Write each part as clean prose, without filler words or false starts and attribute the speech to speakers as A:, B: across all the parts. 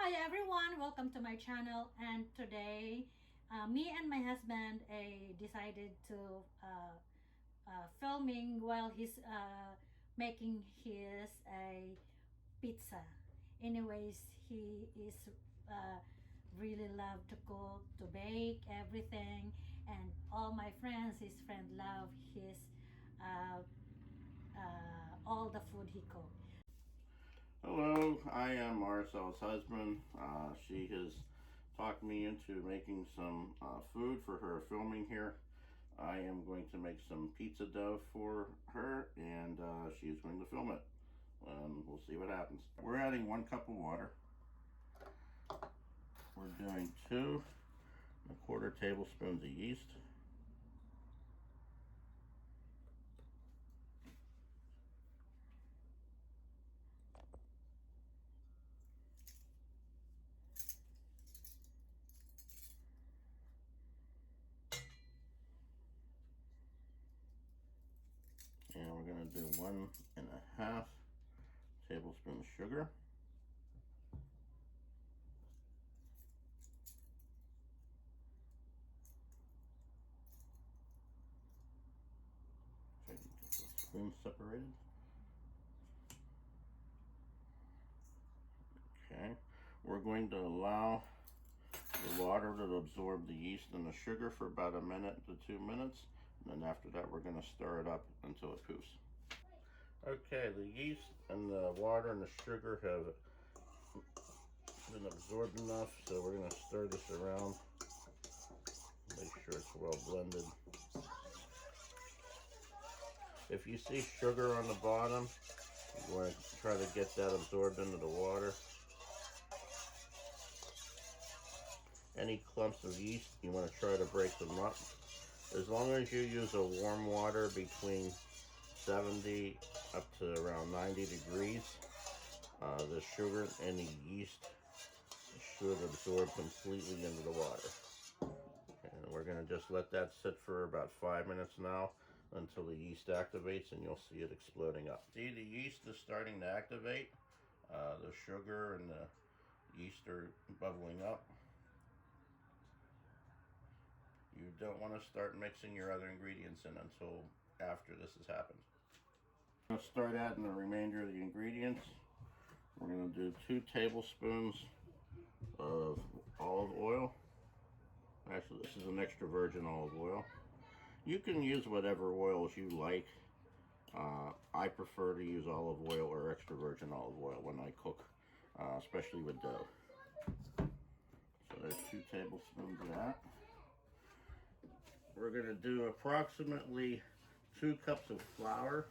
A: Hi everyone, welcome to my channel. And today me and my husband decided to filming while he's making his pizza. Anyways, he is really love to cook, to bake everything, and all my friends, his friend love his uh, all the food he cooked.
B: Hello, I am Maricel's husband. She has talked me into making some food for her filming here. I am going to make some pizza dough for her, and she's going to film it. We'll see what happens. We're adding 1 cup of water. We're doing 2¼ tablespoons of yeast. And we're going to do 1½ tablespoon of sugar. Try to get the spoons separated. Okay, we're going to allow the water to absorb the yeast and the sugar for about 1 to 2 minutes. And then after that, we're going to stir it up until it poofs. Okay, the yeast and the water and the sugar have been absorbed enough, so we're going to stir this around. Make sure it's well blended. If you see sugar on the bottom, you want to try to get that absorbed into the water. Any clumps of yeast, you want to try to break them up. As long as you use a warm water between 70 up to around 90 degrees, the sugar and the yeast should absorb completely into the water. And we're going to just let that sit for about 5 minutes now until the yeast activates, and you'll see it exploding up. See, the yeast is starting to activate. The sugar and the yeast are bubbling up. You don't want to start mixing your other ingredients in until after this has happened. I'm going to start adding the remainder of the ingredients. We're going to do 2 tablespoons of olive oil. Actually, this is an extra virgin olive oil. You can use whatever oils you like. I prefer to use olive oil or extra virgin olive oil when I cook, especially with dough. So there's 2 tablespoons of that. We're going to do approximately 2 cups of flour.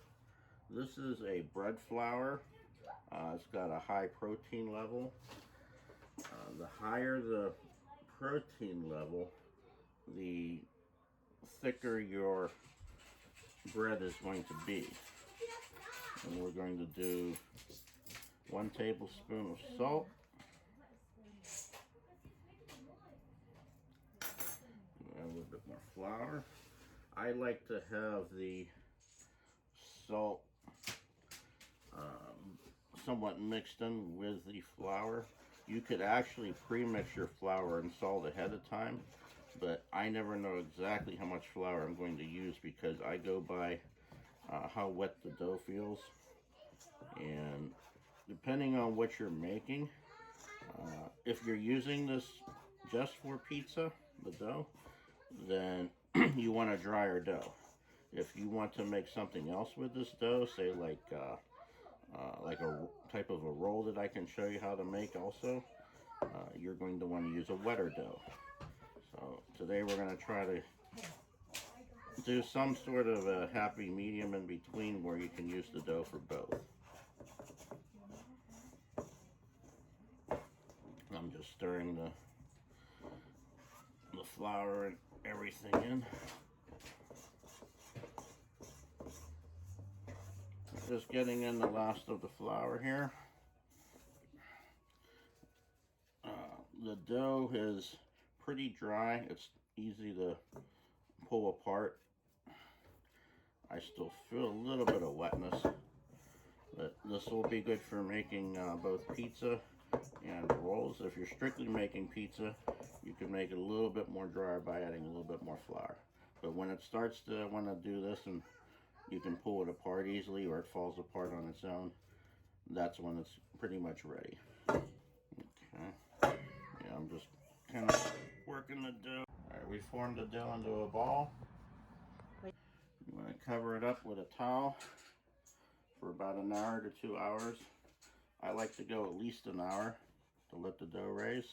B: This is a bread flour. It's got a high protein level. The higher the protein level, the thicker your bread is going to be. And we're going to do 1 tablespoon of salt. Add a little bit more flour. I like to have the salt somewhat mixed in with the flour. You could actually pre-mix your flour and salt ahead of time, but I never know exactly how much flour I'm going to use because I go by how wet the dough feels. And depending on what you're making, if you're using this just for pizza, the dough, then you want a drier dough. If you want to make something else with this dough, say like a type of a roll that I can show you how to make also, you're going to want to use a wetter dough. So today we're going to try to do some sort of a happy medium in between where you can use the dough for both. I'm just stirring the flour and everything in. Just getting in the last of the flour here. The dough is pretty dry. It's easy to pull apart. I still feel a little bit of wetness, but this will be good for making both pizza and rolls. If you're strictly making pizza, you can make it a little bit more dry by adding a little bit more flour. But when it starts to want to do this and you can pull it apart easily or it falls apart on its own, that's when it's pretty much ready. Okay. Yeah, I'm just kind of working the dough. Alright, we formed the dough into a ball. You want to cover it up with a towel for about an hour to 2 hours. I like to go at least an hour to let the dough raise.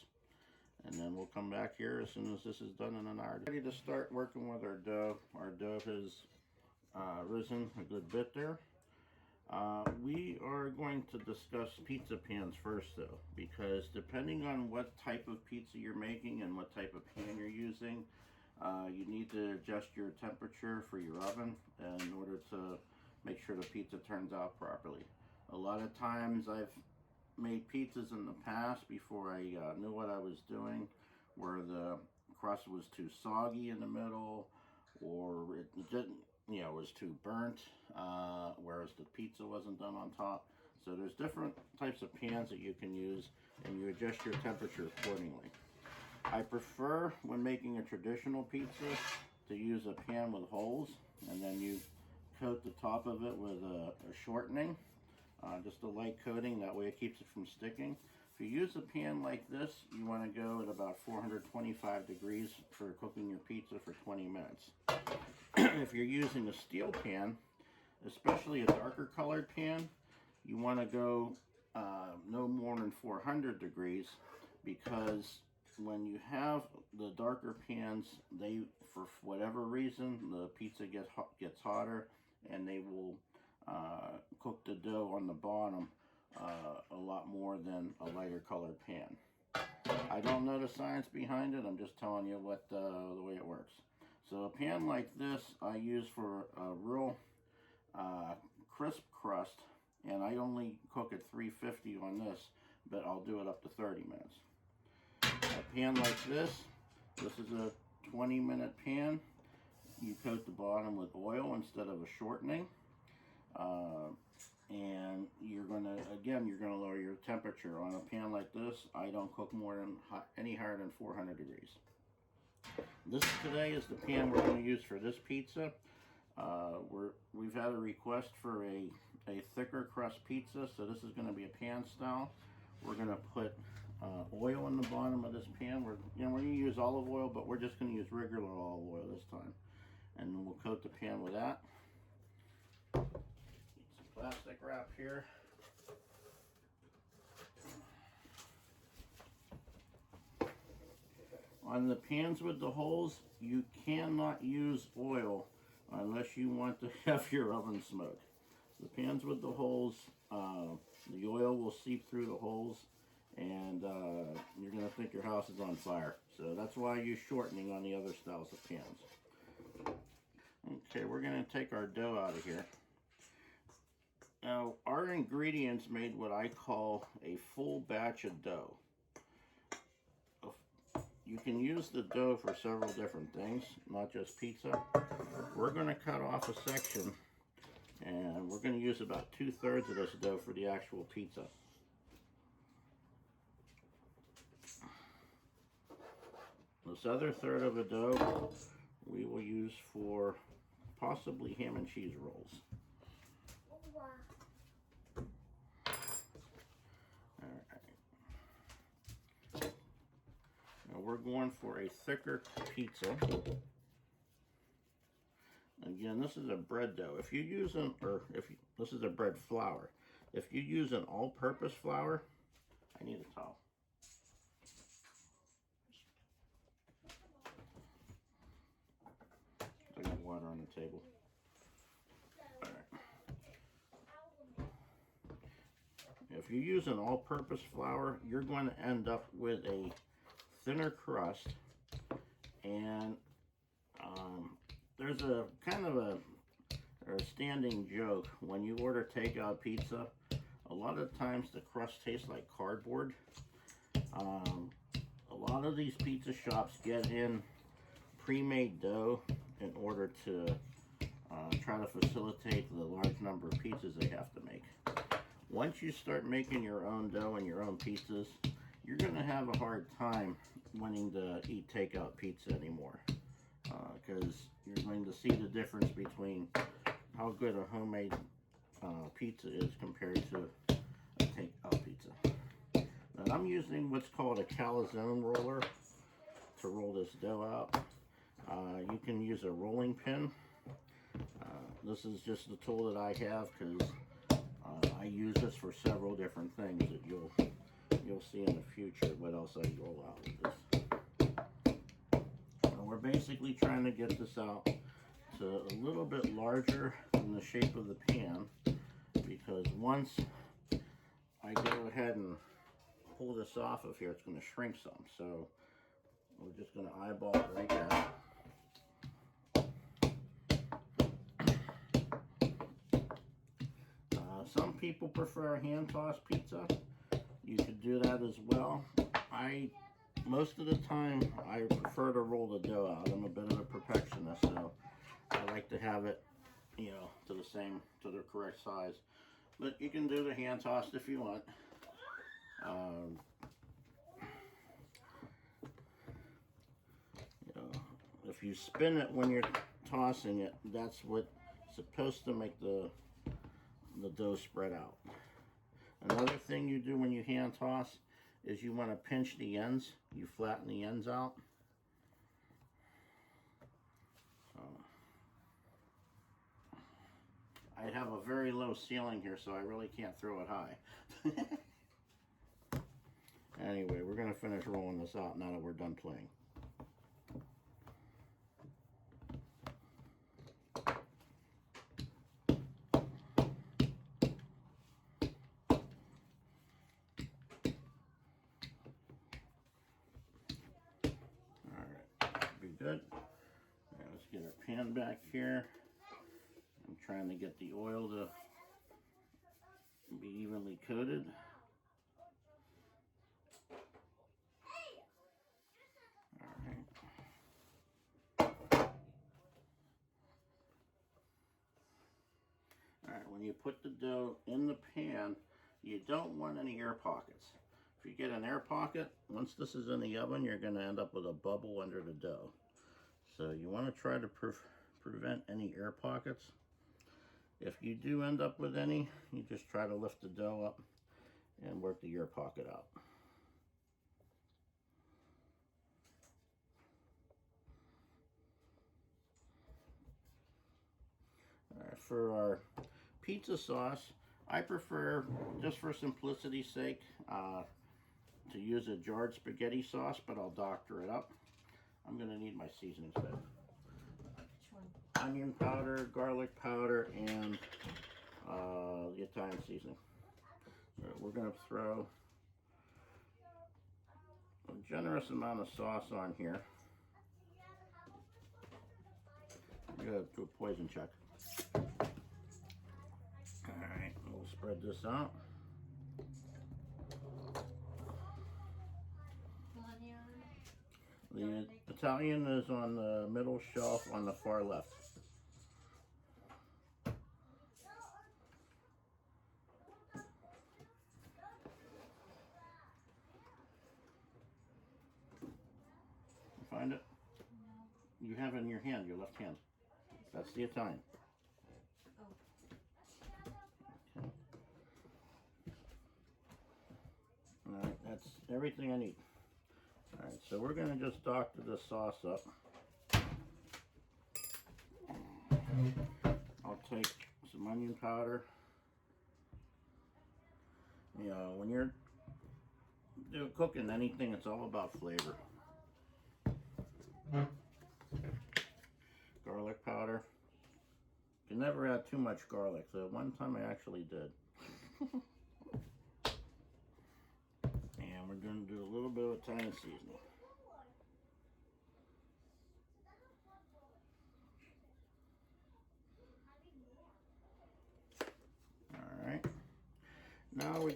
B: And then we'll come back here as soon as this is done in an hour. Ready to start working with our dough. Our dough has risen a good bit there. We are going to discuss pizza pans first though, because depending on what type of pizza you're making and what type of pan you're using, you need to adjust your temperature for your oven in order to make sure the pizza turns out properly. A lot of times I've made pizzas in the past before I knew what I was doing, where the crust was too soggy in the middle, or it didn't, was too burnt, whereas the pizza wasn't done on top. So there's different types of pans that you can use, and you adjust your temperature accordingly. I prefer, when making a traditional pizza, to use a pan with holes, and then you coat the top of it with a shortening, just a light coating, that way it keeps it from sticking. If you use a pan like this, you want to go at about 425 degrees for cooking your pizza for 20 minutes. If you're using a steel pan, especially a darker colored pan, you want to go no more than 400 degrees, because when you have the darker pans, they, for whatever reason, the pizza gets hotter, and they will cook the dough on the bottom a lot more than a lighter colored pan. I don't know the science behind it, I'm just telling you what the way it works. So a pan like this I use for a real crisp crust, and I only cook at 350 on this, but I'll do it up to 30 minutes. A pan like this is a 20-minute pan. You coat the bottom with oil instead of a shortening. And you're gonna lower your temperature. On a pan like this, I don't cook more than any higher than 400 degrees. This today is the pan we're going to use for this pizza. We've had a request for a thicker crust pizza, so this is going to be a pan style. We're going to put oil in the bottom of this pan. We're going to use olive oil, but we're just going to use regular olive oil this time. And then we'll coat the pan with that. Get some plastic wrap here. On the pans with the holes, you cannot use oil unless you want to have your oven smoke. The pans with the holes, the oil will seep through the holes, and you're going to think your house is on fire. So that's why I use shortening on the other styles of pans. Okay, we're going to take our dough out of here. Now, our ingredients made what I call a full batch of dough. You can use the dough for several different things, not just pizza. We're going to cut off a section, and we're going to use about 2/3 of this dough for the actual pizza. This other third of the dough we will use for possibly ham and cheese rolls. We're going for a thicker pizza. Again, this is a bread dough. If you use this is a bread flour. If you use an all-purpose flour, I need a towel. I got water on the table. All right. If you use an all-purpose flour, you're going to end up with a thinner crust, and there's a kind of a standing joke when you order takeout pizza. A lot of times the crust tastes like cardboard. A lot of these pizza shops get in pre-made dough in order to try to facilitate the large number of pizzas they have to make. once you start making your own dough and your own pizzas, you're going to have a hard time wanting to eat takeout pizza anymore, because you're going to see the difference between how good a homemade pizza is compared to a takeout pizza. Now I'm using what's called a calzone roller to roll this dough out. You can use a rolling pin. This is just the tool that I have because I use this for several different things that you'll see in the future what else I roll out with this. We're basically trying to get this out to a little bit larger than the shape of the pan, because once I go ahead and pull this off of here, it's going to shrink some. So we're just going to eyeball it right now. Some people prefer hand-tossed pizza. You could do that as well. Most of the time, I prefer to roll the dough out. I'm a bit of a perfectionist, so I like to have it, to the correct size. But you can do the hand-tossed if you want. If you spin it when you're tossing it, that's what's supposed to make the dough spread out. Another thing you do when you hand toss is you want to pinch the ends. You flatten the ends out. I have a very low ceiling here, so I really can't throw it high. Anyway, we're going to finish rolling this out now that we're done playing. Good. Now let's get our pan back here. I'm trying to get the oil to be evenly coated. Alright, when you put the dough in the pan, you don't want any air pockets. If you get an air pocket, once this is in the oven, you're going to end up with a bubble under the dough. So you want to try to prevent any air pockets. If you do end up with any, you just try to lift the dough up and work the air pocket out. All right, for our pizza sauce, I prefer, just for simplicity's sake, to use a jarred spaghetti sauce, but I'll doctor it up. I'm going to need my seasonings bag. Onion powder, garlic powder, and the Italian seasoning. So we're going to throw a generous amount of sauce on here. We're going to do a poison check. Alright, we'll spread this out. The Italian is on the middle shelf on the far left. You find it? No. You have it in your hand, your left hand. That's the Italian. Oh. Okay. Alright, that's everything I need. Alright, so we're going to just doctor the sauce up. I'll take some onion powder. When you're cooking anything, it's all about flavor. Garlic powder. You can never add too much garlic, so one time I actually did. And we're going to do a little bit of Italian seasoning. Alright. Now we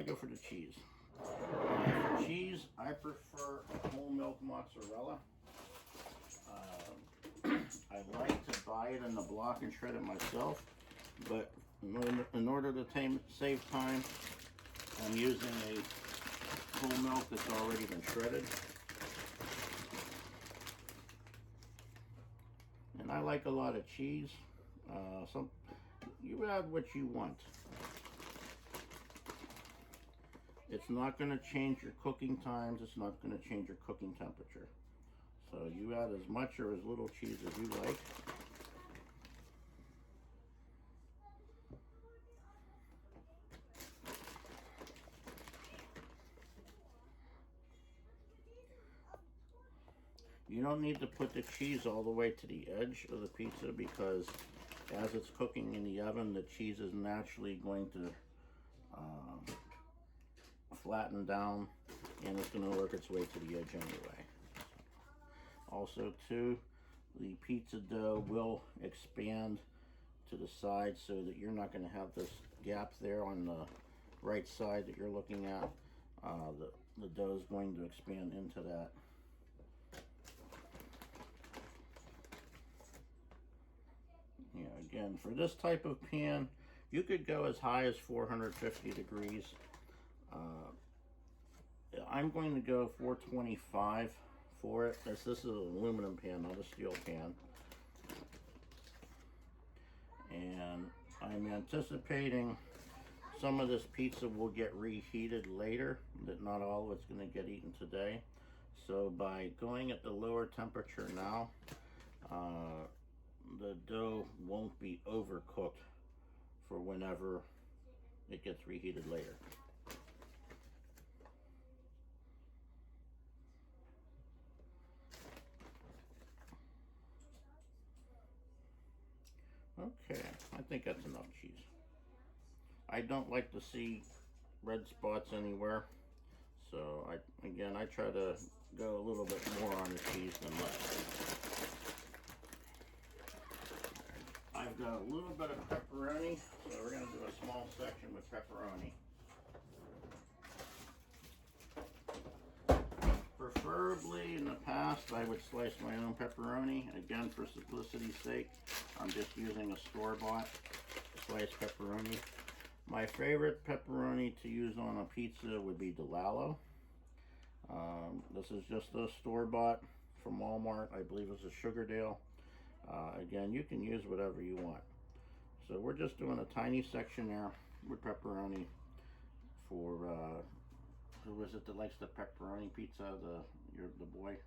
B: go for the cheese. For cheese, I prefer whole milk mozzarella. I like to buy it in the block and shred it myself, but In order to save time, I'm using a whole milk that's already been shredded. And I like a lot of cheese. You add what you want. It's not going to change your cooking times. It's not going to change your cooking temperature. So you add as much or as little cheese as you like. You don't need to put the cheese all the way to the edge of the pizza, because as it's cooking in the oven, the cheese is naturally going to flatten down, and it's going to work its way to the edge anyway. Also too, the pizza dough will expand to the side so that you're not going to have this gap there on the right side that you're looking at. The dough is going to expand into that. Yeah, again, for this type of pan, you could go as high as 450 degrees. I'm going to go 425 for it. This is an aluminum pan, not a steel pan. And I'm anticipating some of this pizza will get reheated later, that not all of it's going to get eaten today. So by going at the lower temperature now, the dough won't be overcooked for whenever it gets reheated later. Okay, I think that's enough cheese. I don't like to see red spots anywhere, so I try to go a little bit more on the cheese than less. I've got a little bit of pepperoni, so we're going to do a small section with pepperoni. Preferably in the past, I would slice my own pepperoni. Again, for simplicity's sake, I'm just using a store-bought sliced pepperoni. My favorite pepperoni to use on a pizza would be DeLallo. This is just a store-bought from Walmart. I believe it's a Sugardale. Again, you can use whatever you want. So we're just doing a tiny section there with pepperoni for who is it that likes the pepperoni pizza? The boy?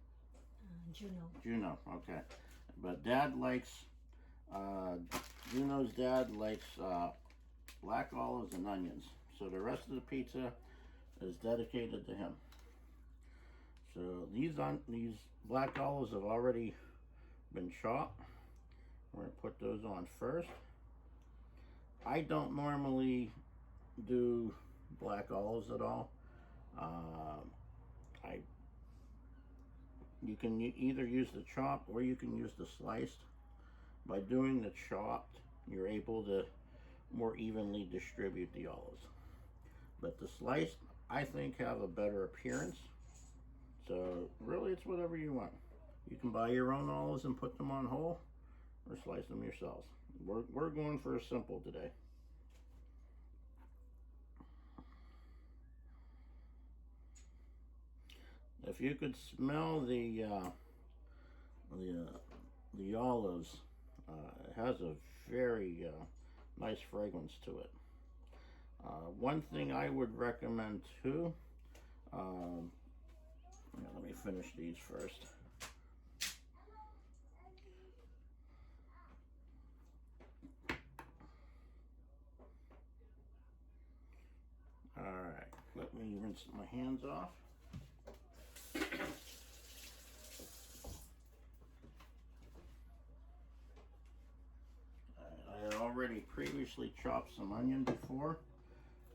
B: Juno, okay. But Dad likes, Juno's dad likes black olives and onions. So the rest of the pizza is dedicated to him. So these black olives have already been chopped. We're going to put those on first. I don't normally do black olives at all. You can either use the chopped or you can use the sliced. By doing the chopped, you're able to more evenly distribute the olives. But the sliced, I think, have a better appearance. So really, it's whatever you want. You can buy your own olives and put them on whole, or slice them yourselves. We're going for a simple today. If you could smell the olives, it has a very nice fragrance to it. One thing I would recommend too, let me finish these first. Alright, let me rinse my hands off. I had already previously chopped some onion before.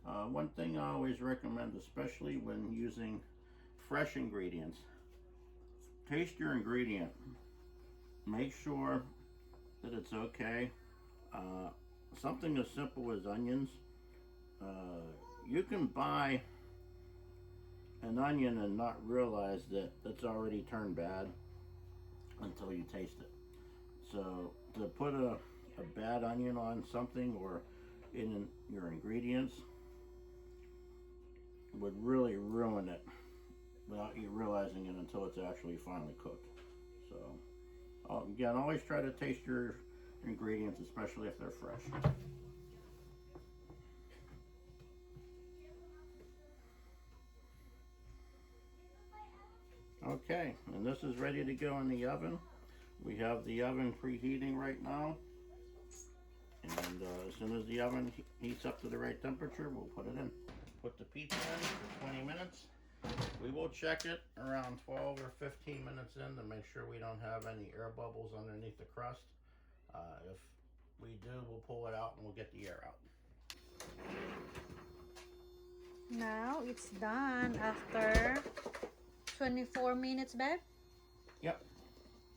B: One thing I always recommend, especially when using fresh ingredients, taste your ingredient. Make sure that it's okay. Something as simple as onions. You can buy an onion and not realize that it's already turned bad until you taste it. So to put a bad onion on something, or in your ingredients would really ruin it without you realizing it until it's actually finally cooked. So, again, always try to taste your ingredients, especially if they're fresh. Okay, and this is ready to go in the oven. We have the oven preheating right now. And as soon as the oven heats up to the right temperature, we'll put it in. Put the pizza in for 20 minutes. We will check it around 12 or 15 minutes in to make sure we don't have any air bubbles underneath the crust. If we do, we'll pull it out and we'll get the air out.
A: Now it's done after 24 minutes, babe.
B: Yep.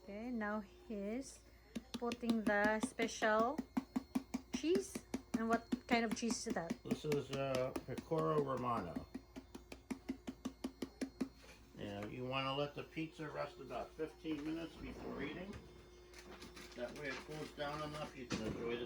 A: Okay, now he's putting the special cheese. And what kind of cheese is that?
B: This is Pecorino Romano. And you want to let the pizza rest about 15 minutes before eating. That way it cools down enough you can enjoy the